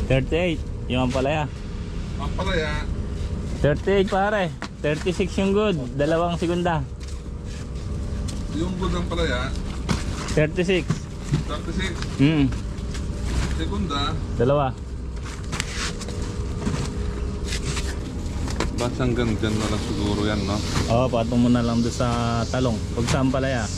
38 yung ampalaya. Ampalaya. 38 pare. 36 yung good. Dalawang segunda. Yung good ampalaya. 36. 36. Segunda. Dalawa. Basta hanggang dyan na lang siguro yan, no? Oo, patong mo na lang doon sa talong. Pag sa ampalaya.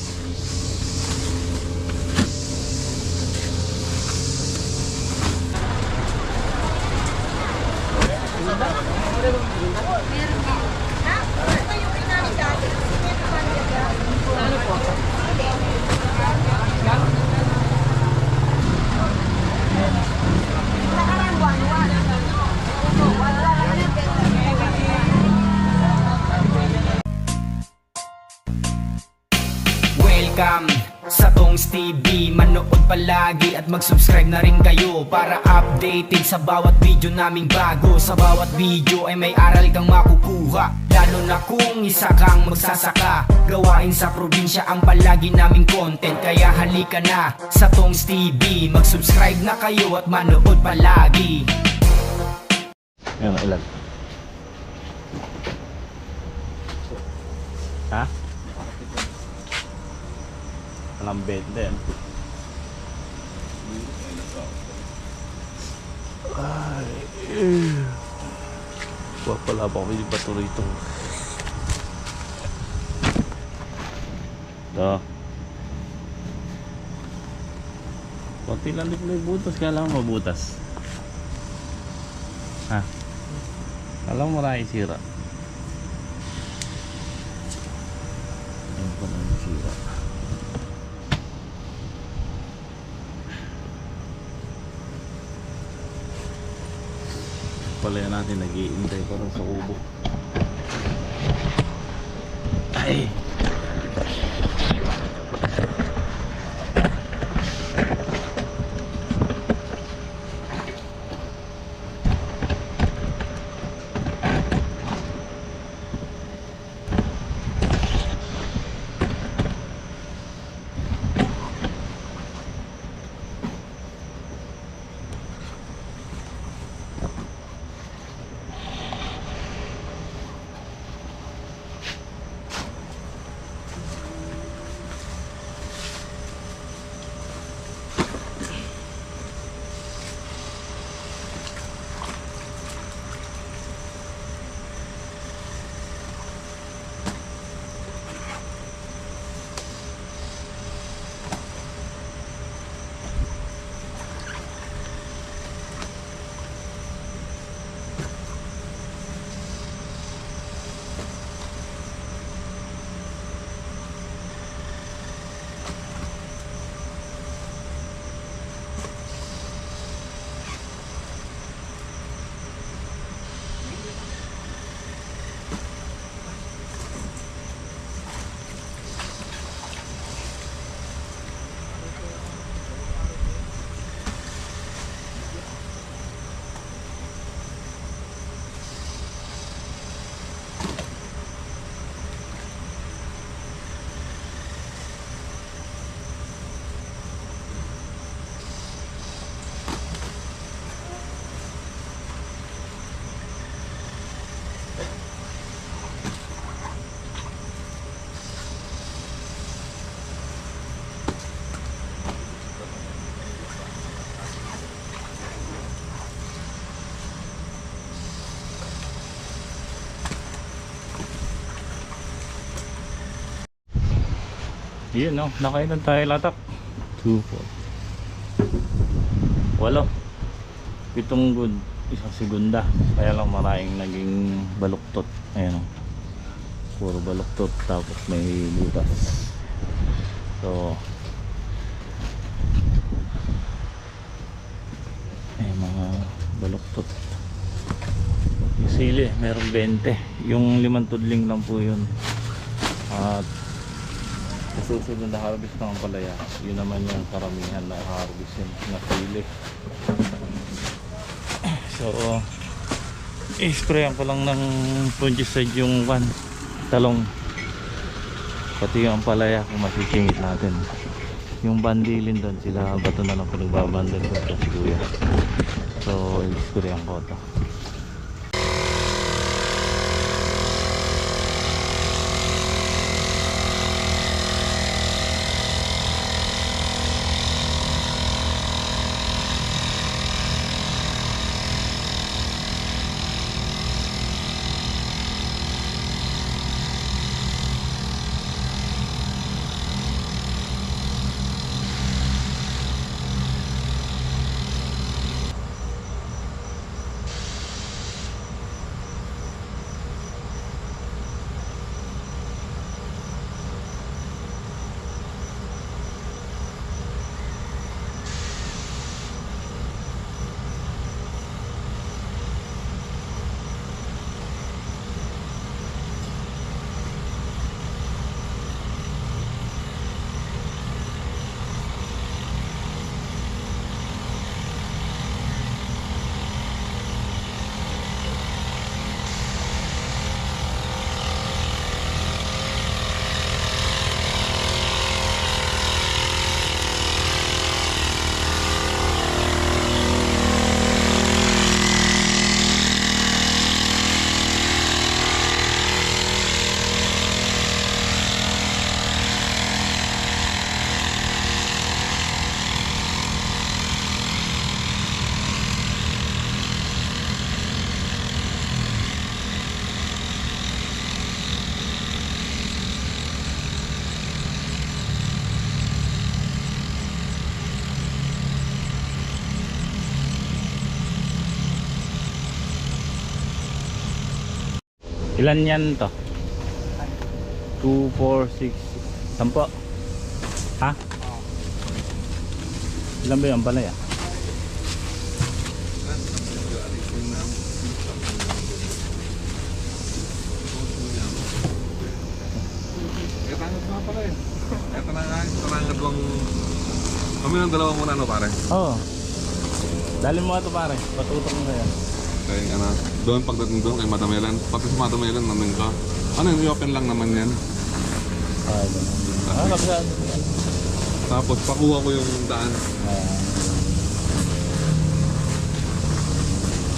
Welcome sa Tongs TV. Manood palagi at mag-subscribe na rin kayo para updated sa bawat video naming bago. Sa bawat video ay may aral kang makukuha, lalo na kung isa kang magsasaka. Gawain sa probinsya ang palagi naming content, kaya halika na sa Tongs TV. Mag-subscribe na kayo at manood palagi. Ayan, ilan? Ha? Walang 20 yan. Ay, wala pa kami yung patuloy ito. Ito. Kunti lang din may butas, kaya lang mabutas. Ha? Alam mo na sira. Ayan pa na sira. Palaya natin nag-iintay pa rin sa kubo. Ay! Yun no, nakailan tayo latak? 2, 4 8 7 good, isang segunda. Kaya lang maraming naging baluktot. Ayan o, puro baluktot tapos may butas. So ay mga baluktot. Yung sili meron 20, yung 5 tudling lang po yun. At susunod na harvest ng palaya, yun naman yung karamihan na harvest yun na sili. So i-sprayan ko lang ng fungicide yung talong, pati yung palaya kung masisingit natin. Yung bandilin doon, sila bato na lang kung nagbabandil ko sa kuya. So oil sprayan ko to. Ilan yan to? 2, 4, 6, 10. Ha? Ilan ba yung palaya? Tanggap nga pala eh. Ito na nga, tanggap lang. Kami ng dalawa muna, ano pare? Oo. Dali mo nga ito pare. Patutok mo kaya. Kaya ano, doon pagdating doon kay Madam Ellen. Pati si Madam Ellen namin ka. Ano yung i-open lang naman yan. Kapsaan. Tapos pakuha ko yung daan.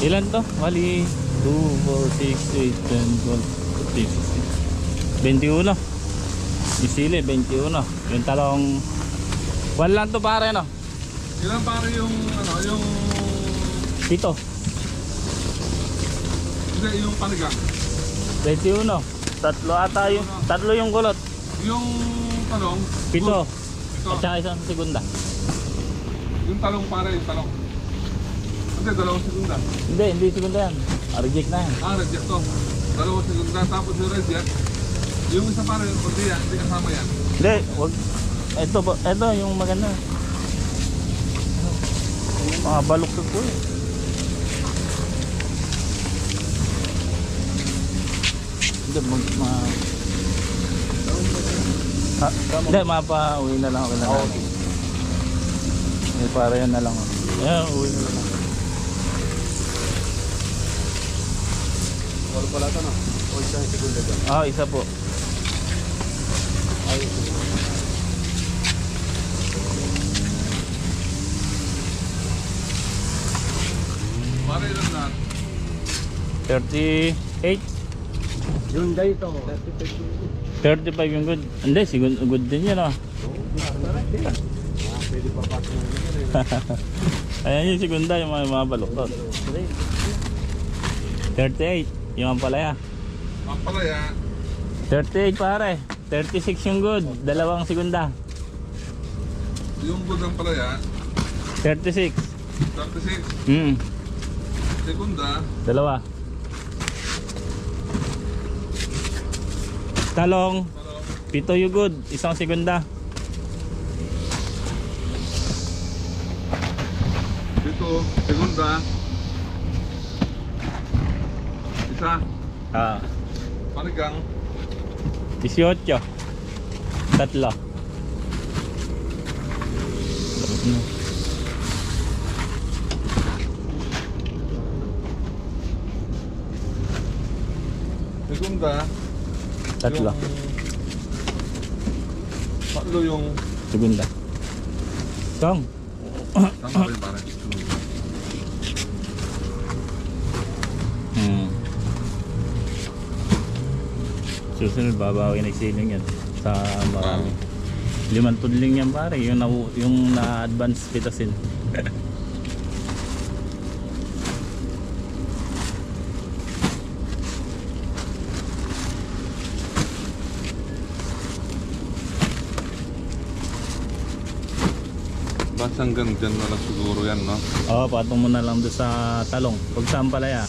Ilan to? Mali 2, 4, 6, 8, 10, 12, 13, 14, 21. Isili 21. Yung talong 1 lang to pare no? Ilan pare yung ano, yung... 7. Hindi, yung panigang. 21. Tatlo ata yung tatlo yung kulot. Yung talong. 7. Ito. At saka isang segunda. Yung talong pare, yung talong. Hindi, dalawang segunda. Hindi segunda yan. Reject na yan. Reject to. Dalawang segunda, tapos yung reject. Yung isa pare, hindi kasama yan. Hindi, wag. Ito yung maganda. Mga baluktot po eh. Hindi, hindi, mapa-uwi na lang ako na lang. Para yan na lang. Ayan, uwi na lang. Wala pala ito no? O isang segunda dyan? Isa po. Pare ilan na? 38. Yung dito, 35 yung good. Hindi, good din yun oh. pwede pa pa Ayan yung segunda, yung mga baluktot. 38, yung ampalaya. Ang palaya, 38 pare. 36 yung good, dalawang segunda. yung good ng palaya, 36. 36. Segunda, Dalawa. Talong, 7 yung good, isang segunda. dito, segunda, isa, panigang, 18. Tatlo. segunda, Tatlo. tatlo yung, Segunda. Kong. tama ba yun pare? Susunod, babawi na siling yan sa marami. 5 tudling yan pare, yung na-advance pitasin. Basta hanggang dyan na lang siguro yan, no? Oo, patong mo na lang doon sa talong. Pag saan palaya.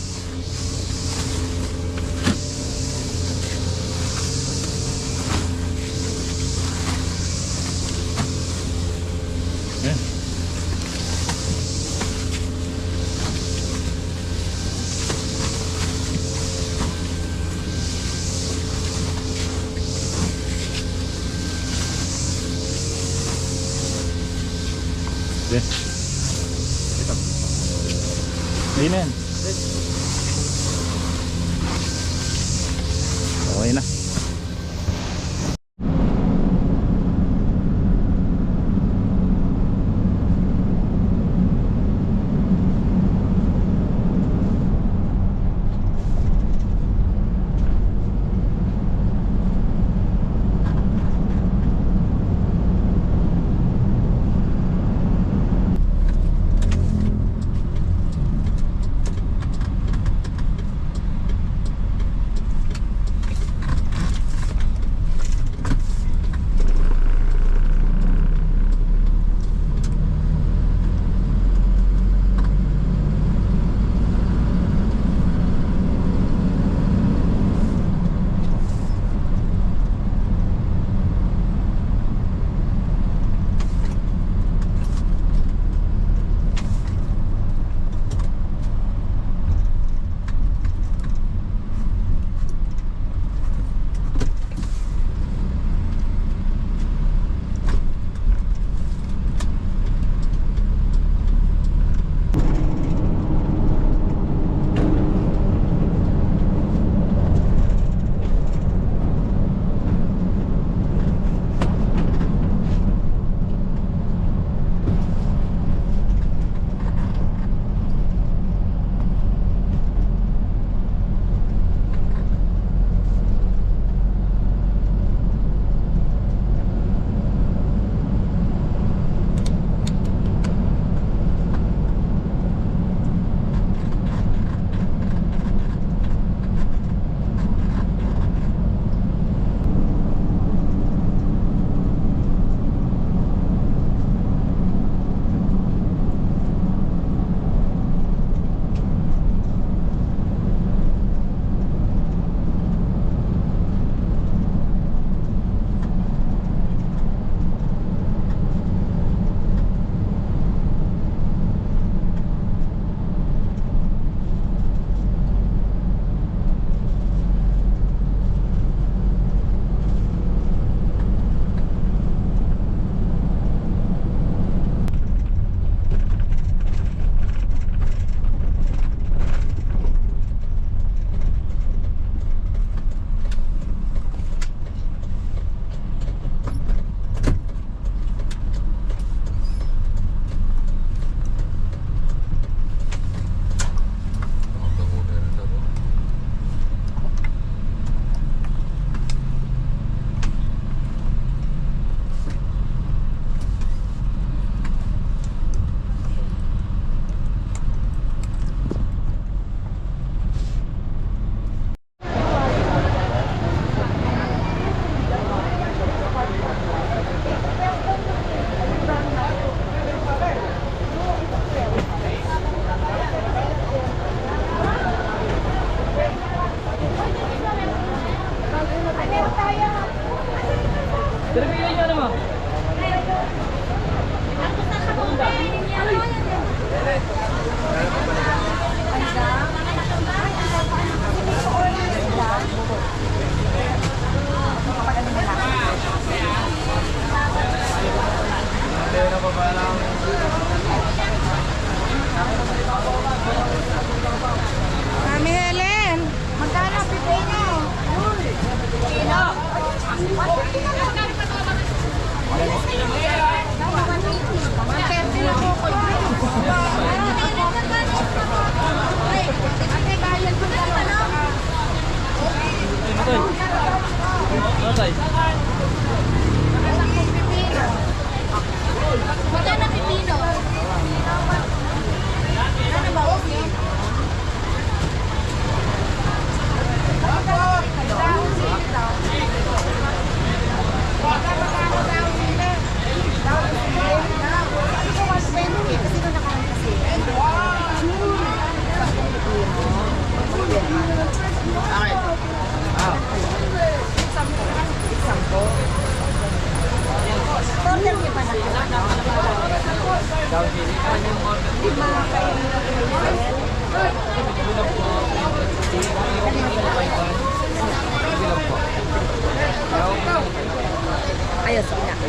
Eh. Okay. Hindi na yan. Okay na.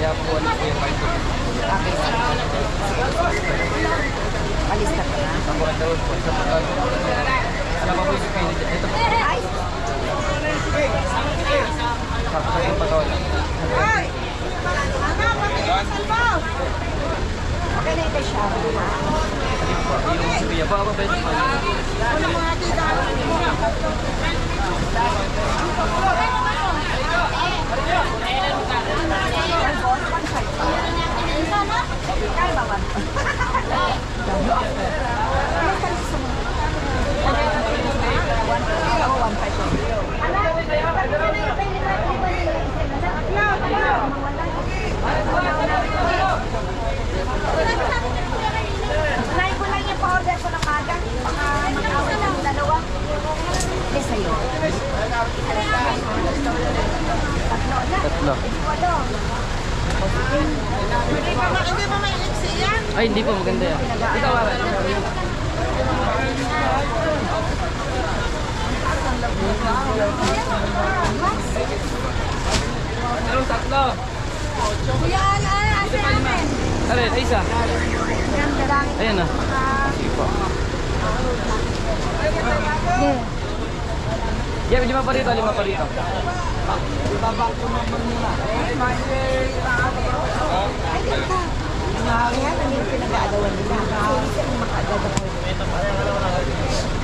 Kaya po alis ko yung kahit ko. Alis na ka na. Ako ang daw po sa pagkakas. Ano pa po yung pinit? Ito po. Ay! Sa yung pagkakas. Ay! Ano? Salbaw! Okay na ito siya. Yung sabiya pa ako ba ito? Ano mga tita? Kaya ba ba? Try ko lang yung pa-order ko ng aga. Mag-awit ng dalawa. Hindi sa'yo. Tatlo. Hindi pa may iksi yan. Ay, hindi po maganda yan. Ito ba? Anong tatlo? Kuya, asa namin? Aray, ay isa. Ayan na. Yeah, lima pa rito, lima pa rito. Yan, ano yung pinag-aagawan nila? Hindi siya maka-agawan.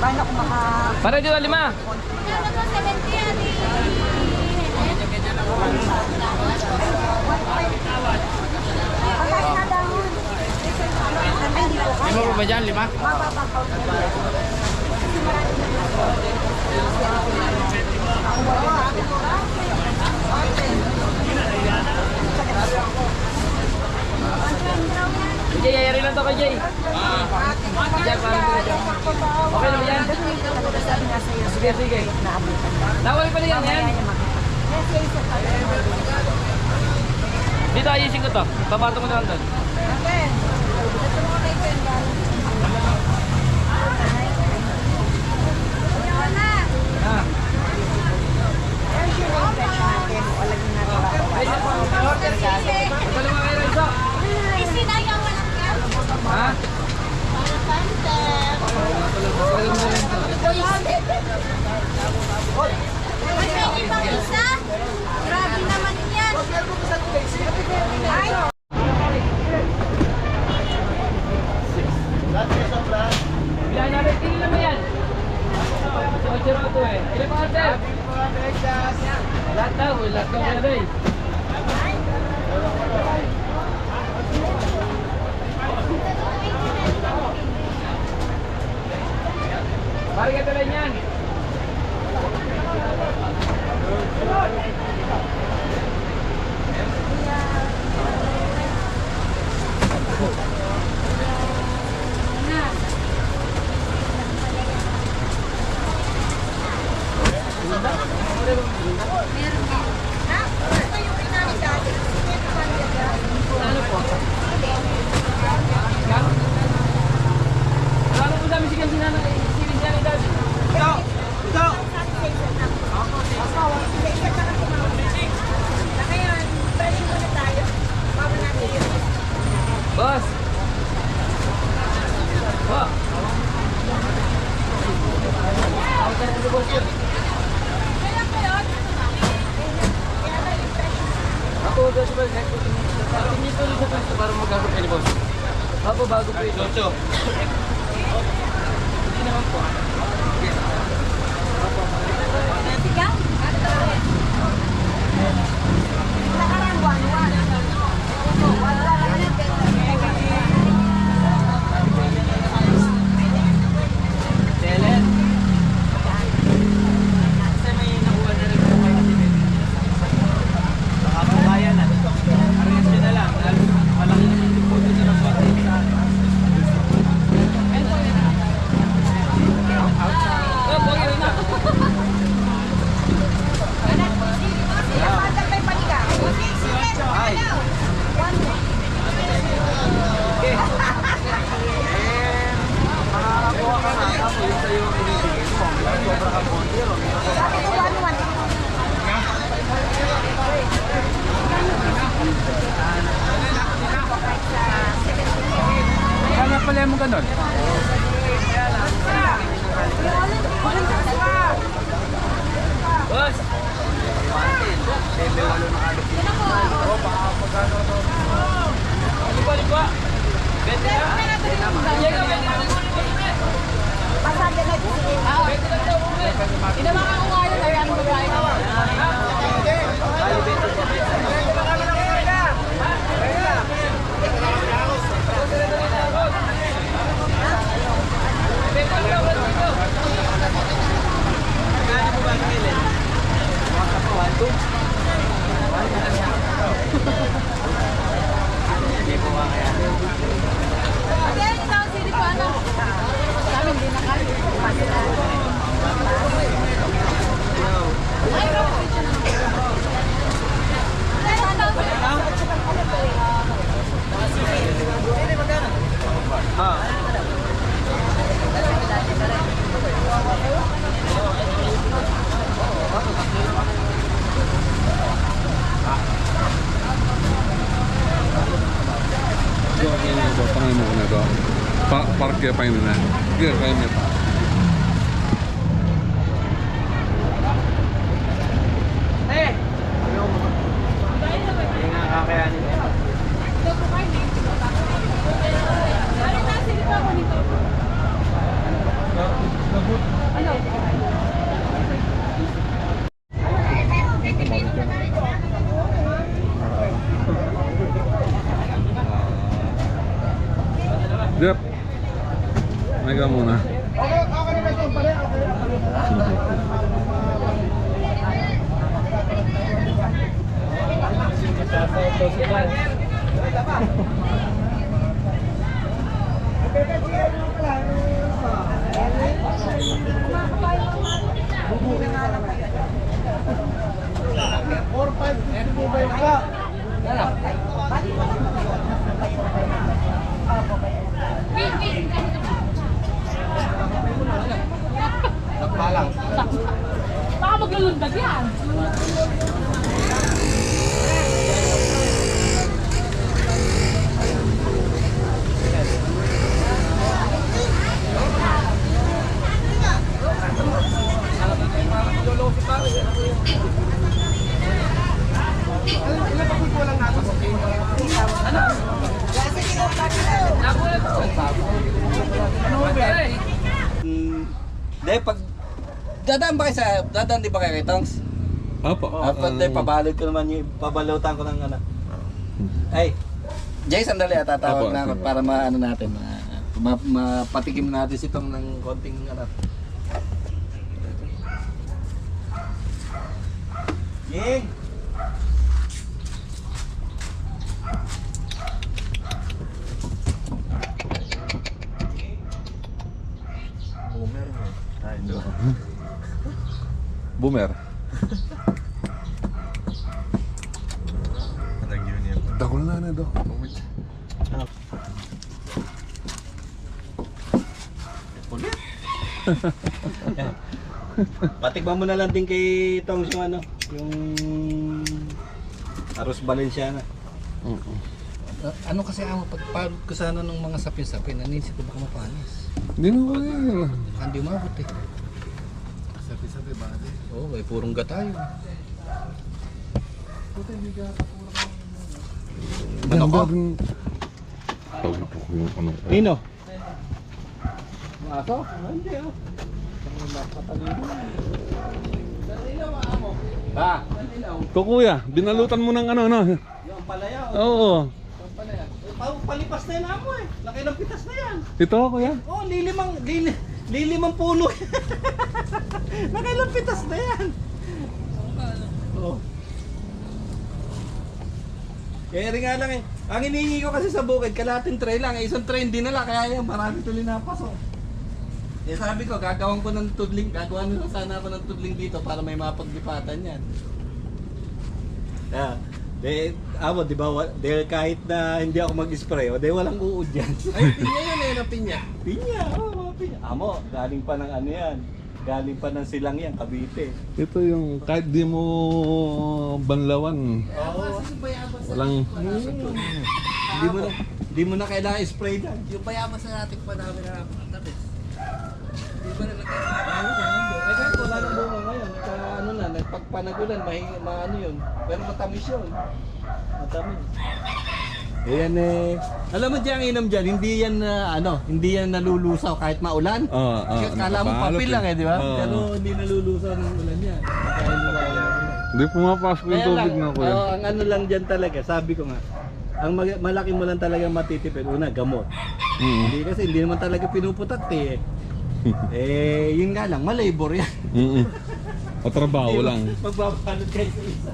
Paano kung maka... Para dito, lima. Patay na dahon. Ay, hindi ko kaya. Lima pa ba dyan, lima? Mababakaw na nila. Kasi marami na. Ako wala. Jay, yayari lang to kay Jay. Jay, parang dito dyan. Okay na ba yan? Sabi nga sa'yo, Sige, sige. naabutan. Nawali pa na yan, yan. Dito ayusin ko to. Papato mo naman doon. Ah. Dalawa kayo rin, so. Ha? Grabe naman yan. Ay! Bilang natin, tingin naman yan. So, zero to eh. Ilan pa order? Lahat daw, lahat daw kaya rin. Parang ito lang yan. Ano po? Ano po dami sigang sinanay? Silin siya ni Daddy. Boss! Boss! Ako, dito ba? Tingin ko dito para mag-agap kayo ni boss. Ako, bago po ito. Hindi naman po. Sigaw? Nakarang buwan-buwan. Wala lang yan. Telen. Kasi may nakuha na rin po kayo kasi baka mabayan na. Arrange nyo na lang. Malaki naman yung photo sa nagpapit sa akin. pala mo ganun? Boss! Lipa. Bente na? Pasada na dito. Inamangan ko nga yun. Ay, ano ba tayo? Again, isang sili ko ano? Sa amin, di na kami. Tangan mo ko na ito. Park kaya pa yun na. Kaya kayo na pa. Jep. Mega muna. Baka maglulundag yan. Dahil pag dadaan di ba kayo kay Tongs? Apa? Pabalot ko naman yung pabalutan ko ng ano. Ay, Jay, sandali tatawag Apo, na ako sige. para maano natin, mapatikim natin si Tong ng konting ano. Ying! Boomer. Dakol na ito. Patikman mo na lang din kay Tongs yung ano, yung Aros Valenciana. Ano kasi ako, pagpagod ko sana ng mga sapin-sapin, nanisip ko baka mapanis. Hindi na ko yun. Hindi umabot eh. Sapi-sapi ba? Oo, may purong gata yun. Ano ko? Tawag po ko yung ano. Nino? Maso? Hindi oh. Ba? Ito kuya, binalutan mo ng ano. Yung palaya oh. Oo. Palipas na yan ako eh. Laki ng pitas na yan. Ito kuya. Oh, lilimang puno. Nakailang pitas na yan. Oh. Kaya rin nga lang eh. Ang hinihingi ko kasi sa bukid, kalating tray lang. Isang tray hindi nala, kaya yan, marami tuloy na pasok. Eh sabi ko, gagawan ko ng tudling, gagawan nila sana ako ng tudling dito para may mapaglipatan yan. Yeah. Di ba, dahil kahit na hindi ako mag-spray, dahil walang uod yan. Ay, pinya yun eh, na pinya. Pinya, mga pinya. Amo, galing pa ng ano yan. Galing pa ng silang yan, Cavite. Ito yung kahit di mo banlawan. Walang Hindi mo na, Hindi mo na kailangan spray dyan. Yung bayamas na natin pa namin na tapos. Hindi ba na eh kahit wala nang bunga ngayon. Ano na, pagpanagulan, maano yun. Pero matamis yun. Matamis. Ayan eh. Alam mo dyan, inom dyan, hindi yan hindi yan nalulusaw kahit maulan. Kala mo papel lang di ba? Pero hindi nalulusaw ng ulan yan. Hindi pumapasok yung tubig na kuya. Ang ano lang dyan talaga, sabi ko nga, ang malaki mo lang talaga matitipid, una, gamot. Hindi kasi hindi naman talaga pinuputat eh. Yun nga lang, malabor yan. O trabaho lang. Magbabalot kayo sa isa.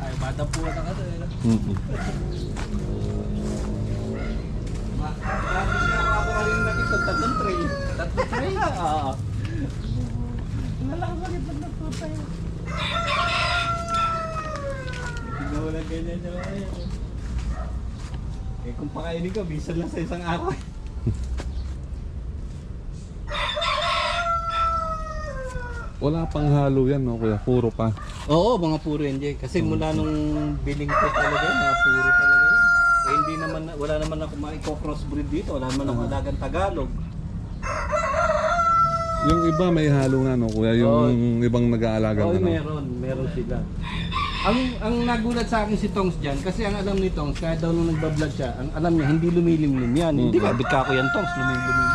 Ay, matapuan na ka to eh. Grabe siya ako kanina nakita, tatlong tray. Tatlong tray? Oo. Nalakasakit lang na to tayo. Hindi na walang ganyan siya ngayon. Kung pakainin ko, bisan lang sa isang ako. Wala pang halo yan, no, kuya? Puro pa. Oo, mga puro yan, Jay. Kasi mula nung biling ko talaga yan, mga puro talaga yan. Hindi naman, wala naman ako maiko-crossbreed dito. Wala naman ako alagang Tagalog. Yung iba may halo na, no, kuya? Yung ibang nag-aalaga Oo, na, no? meron sila. Ang nagulat sa akin si Tongs dyan, kasi ang alam ni Tongs, kahit daw nung nagbablog siya, ang alam niya, hindi lumilimlim yan. Hindi ka, bigka ko yan, Tongs, lumilimlim.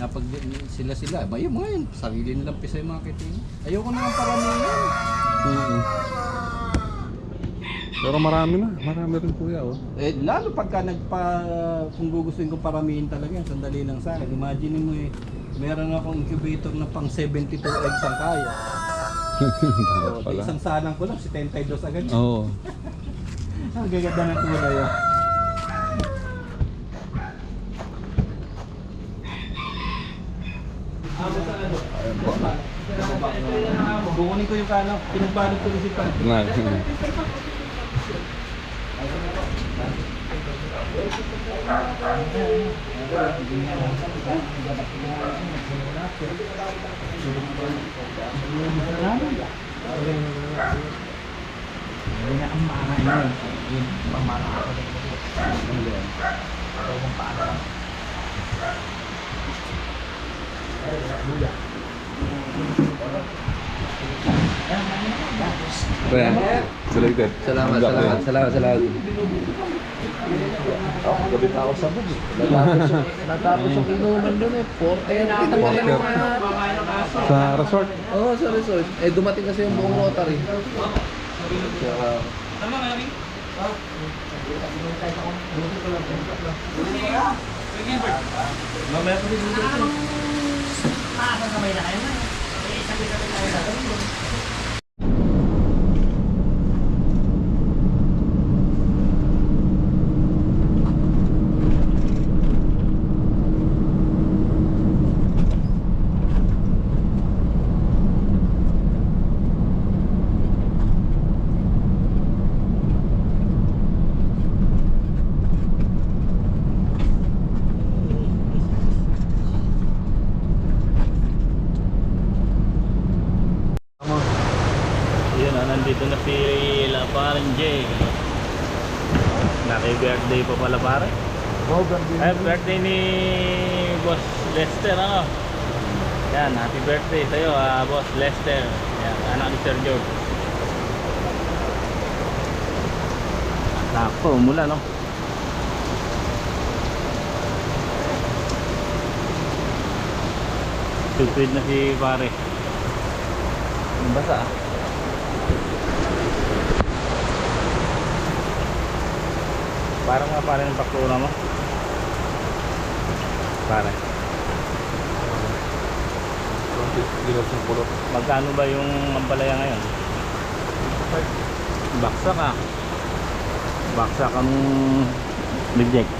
Napag sila, ba yung mga yun, sarili nilang pisa yung mga kiting. Ayoko naman paramihin yan. Pero marami rin kuya, oh. Lalo pagka kung gugustuhin ko paramihin talaga yan, sandali lang sa akin. Imagine mo meron akong incubator na pang 72 eggs ang kaya. Isang salang ko lang, 72 agad. Oo. Ang gaganda ng kulay yun. Bukunin ko yung kano, pinagbalot ko rin si Pan. Kuya, selected. Salamat. Gabi pa ako sa bug. Natapos yung inuman doon eh. 4:30. Sa resort. Oo, sa resort. Dumating kasi yung buong Rotary. Mamaya ko din dito. Nandito na si Laparen J. Naki-birthday pa pala pare. Ay, birthday ni Boss Lester, ano? Yan, happy birthday sa'yo, Boss Lester. Yan, anak ni Sir George. Sakto, mula, no? Stupid na si pare. Ang basa, Parang nga pare ng paktura mo. Pare. Magkano ba yung ampalaya ngayon? Baksa ka. Baksa kang reject.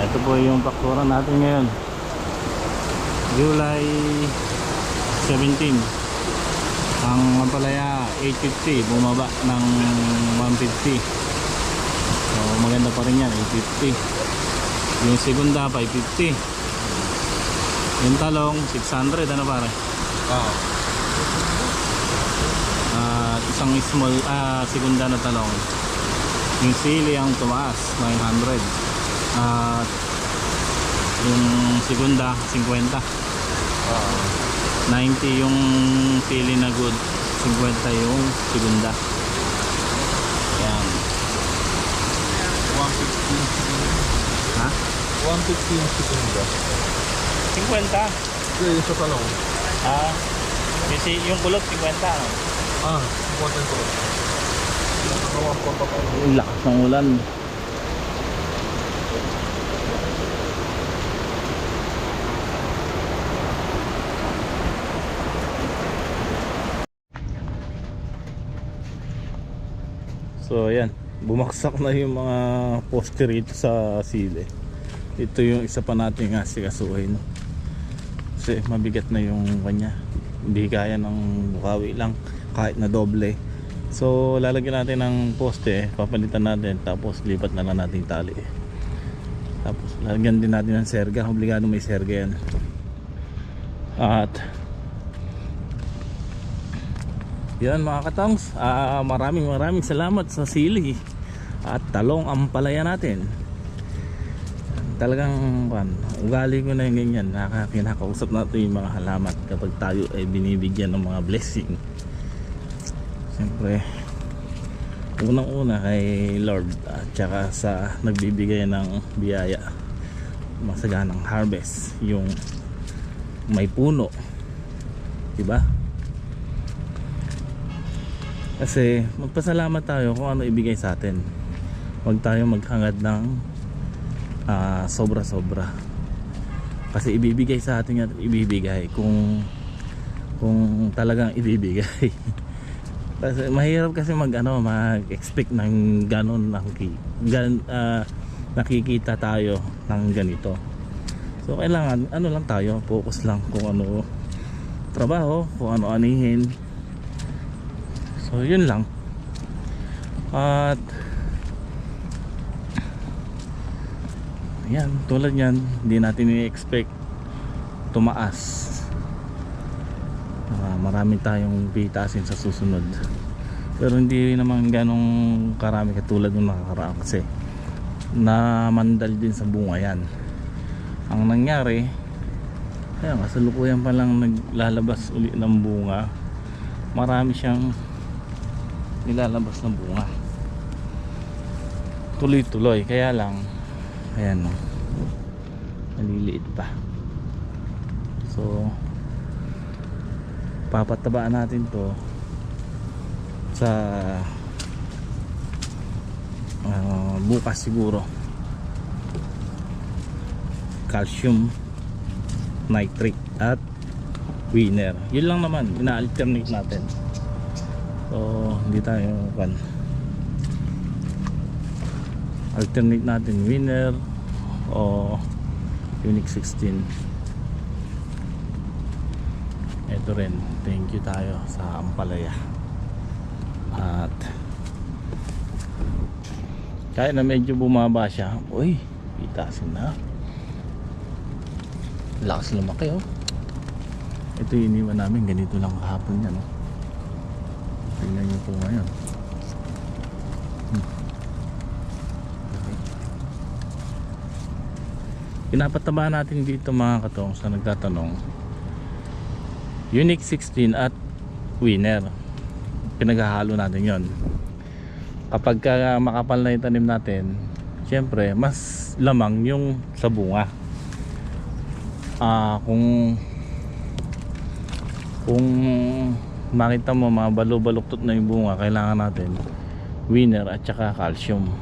Ito po yung paktura natin ngayon. July 17. Ang ampalaya 850, bumaba ng 150. So maganda pa rin yan, 850. Yung segunda 550. Yung talong 600, ano pare? At isang small segunda na talong. Yung sili ang tumaas 900. At yung segunda 50. 90 yung sili na good, 50 yung segunda. Yan. 115. Ha? 115 yung segunda. 50. Kaya yung sa talong. Kasi yung kulot 50 no? 50 ko. Ang lakas ng ulan. So ayan, bumaksak na yung mga poste rito sa sili. Ito yung isa pa nating asikasuhin. Kasi mabigat na yung kanya. Hindi kaya ng bukawi lang kahit na doble. So lalagyan natin ng poste, papalitan natin, tapos lipat na lang natin tali. Tapos lalagyan din natin ng serga, obligado may serga yan. At yan mga katongs, maraming salamat sa sili at talong ampalaya natin. Talagang ugali ko na yung ganyan, kinakausap natin yung mga halamat kapag tayo ay binibigyan ng mga blessing. Siyempre unang una kay Lord at saka sa nagbibigay ng biyaya, masaganang harvest, yung may puno, diba? Kasi magpasalamat tayo kung ano ibigay sa atin. Huwag tayo maghangad ng sobra-sobra. Kasi ibibigay sa atin at ibibigay kung talagang ibibigay. Kasi mahirap kasi mag-expect ng ganon nakikita tayo ng ganito. So kailangan lang tayo, focus lang kung ano trabaho, kung ano anihin. So yun lang. At yan, tulad yan, hindi natin i-expect tumaas. Marami tayong pitasin sa susunod, pero hindi naman ganong karami katulad ng nakakaraan kasi namandal din sa bunga yan. Ang nangyari, kaya kasalukuyan pa lang naglalabas uli ng bunga, marami siyang nilalabas ng bunga tuloy-tuloy, kaya lang ayan, maliliit pa. So papatabaan natin to sa bukas siguro. Calcium nitrate at winner, yun lang naman, ina-alternate natin. So hindi tayo alternate natin winner o Unique 16. Ito rin, thank you tayo sa ampalaya. At kaya na medyo bumaba siya, uy, itasin na, lakas lumaki. Ito yung iniwan namin, ganito lang kahapon yan. Tingnan nyo po ngayon. Okay. Pinapataba natin dito mga katong sa nagtatanong, Unique 16 at winner, pinaghahalo natin yon. Kapag makapal na yung tanim natin, syempre mas lamang yung sa bunga. Kung makita mo mabaluktot na yung bunga, kailangan natin winner at saka calcium.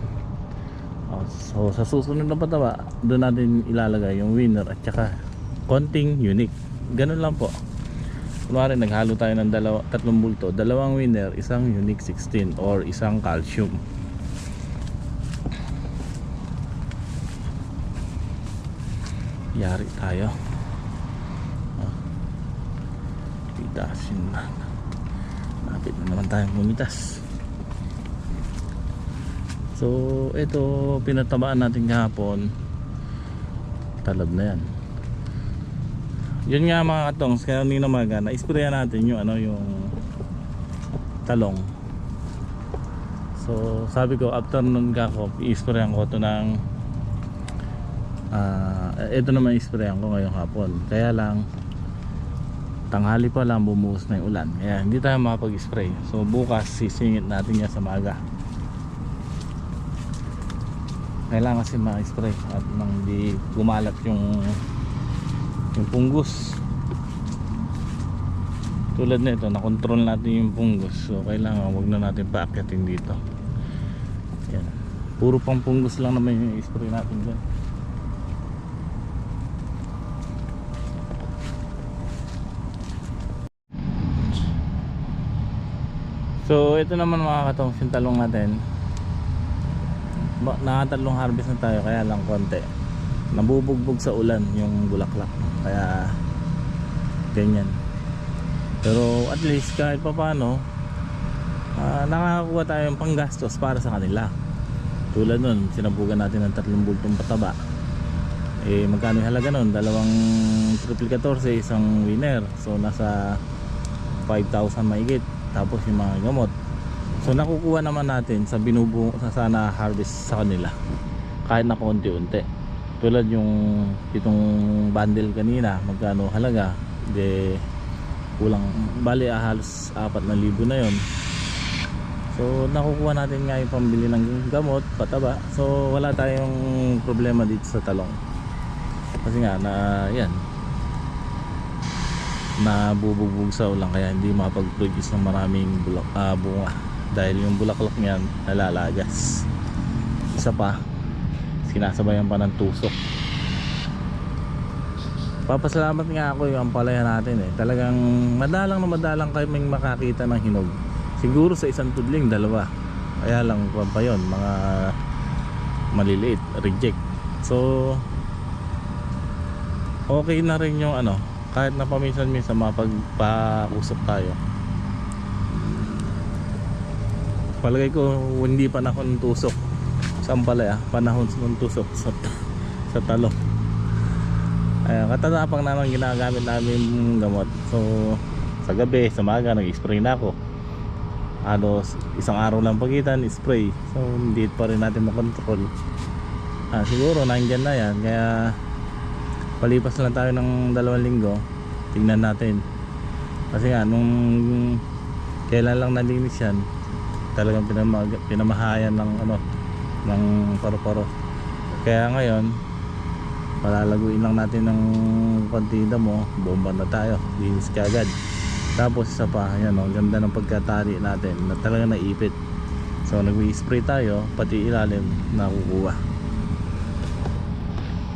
So sa susunod na pataba, doon natin ilalagay yung winner at saka konting unique. Ganun lang po. Kunwari naghalo tayo ng tatlong bulto, dalawang winner, isang unique 16 or isang calcium. Yari tayo. Pitasin na. Lapit na naman tayong bumitas. So ito, pinatabaan natin kahapon, talab na yan. Yun nga mga katongs, kaya kanina umaga na-sprayan natin yung talong. So sabi ko after nun ako i-sprayan ko ito ng ito naman i-sprayan ko ngayong hapon. Kaya lang tanghali pa lang bumuhos na yung ulan, kaya hindi tayo makapag-spray. So bukas sisingit natin yan sa maga. Kailangan kasi ma-spray at nang di gumalat yung punggos. Tulad nito, na-control natin yung punggos. So kailangan wag na natin paakyatin dito. Yan. Puro pang punggos lang naman yung i-spray natin dyan. So ito naman mga katong yung talong natin. Nakatatlong harvest na tayo, kaya lang konti nabubugbog sa ulan yung bulaklak, kaya ganyan. Pero at least kahit pa paano nakakakuha tayo ng panggastos para sa kanila. Tulad nun, sinabugan natin ng 3 bultong pataba. Magkano yung halaga nun? 2 triple 14, isang winner. So nasa 5,000 mahigit. Tapos yung mga gamot. So nakukuha naman natin sa sana harvest sa kanila kahit na konti-unti. Tulad yung itong bundle kanina, magkano halaga? De kulang, bali halos 4,000 na yon. So nakukuha natin nga yung pambili ng gamot, pataba. So wala tayong problema dito sa talong. Kasi nga na yan, nabubugbog sa ulan, kaya hindi makapag-produce ng maraming bunga. Dahil yung bulaklak niyan nalalagas. Isa pa, sinasabayan pa ng tusok. Papasalamat nga ako yung ampalaya natin Talagang madalang kayo may makakita ng hinog. Siguro sa isang tudling 2. Kaya lang pa yun, mga maliliit, reject. So okay na rin yung kahit na paminsan-minsan mapagpausap tayo. Palagay ko hindi pa panahon ng tusok sa ampalaya, panahon ng tusok sa talong. Katatapang naman ginagamit namin gamot. So sa gabi, sa maga nag-spray na ako. Isang araw lang pagitan, spray. So hindi pa rin natin makontrol. Siguro nandyan na yan, kaya palipas lang tayo ng 2 linggo, tingnan natin. Kasi nga nung kailan lang nalinis yan, talagang pinamahayan ng paro-paro. Kaya ngayon palalaguin lang natin ng konti mo, bomba na tayo, linis kaagad. Tapos isa pa, yan ganda ng pagkatali natin na talaga naipit. So nag-spray tayo, pati ilalim nakukuha.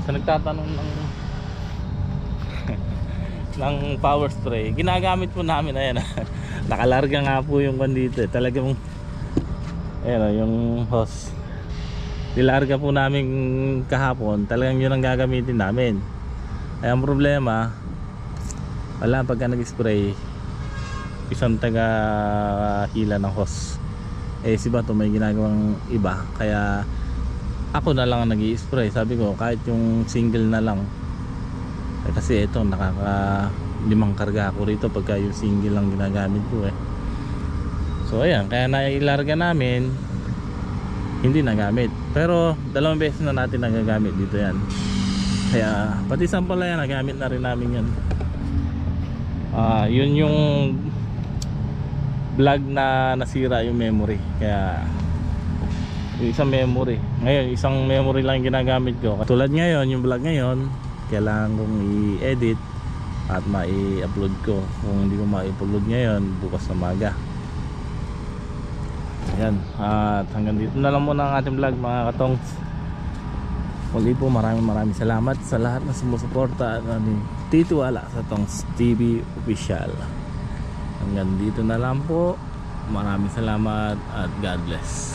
So nagtatanong ng power spray, ginagamit po namin. Ayan, nakalarga nga po yung dito talagang yung hose nilarga po namin kahapon. Talagang yun ang gagamitin namin. Ay ang problema, wala pagka nag-spray isang taga hila ng hose. Si Bato may ginagawang iba, kaya ako na lang ang nag-i-spray. Sabi ko kahit yung single na lang, kasi ito nakaka 5 karga ako rito pagka yung single lang ginagamit ko So ayan, kaya nailarga namin, hindi nagamit. Pero 2 beses na natin nagagamit dito yan. Kaya pati sa ampalaya nagamit na rin namin yan. Yun yung vlog na nasira yung memory. Kaya yung isang memory, ngayon isang memory lang ginagamit ko. Tulad ngayon, yung vlog ngayon, kailangan kong i-edit at mai-upload ko. Kung hindi ko mai-upload ngayon, bukas na maga. Ayan, at hanggang dito na lang muna ang ating vlog mga katongs. Muli po maraming salamat sa lahat na sumusuporta at titiwala sa Tongs TV Official. Hanggang dito na lang po, maraming salamat at God bless.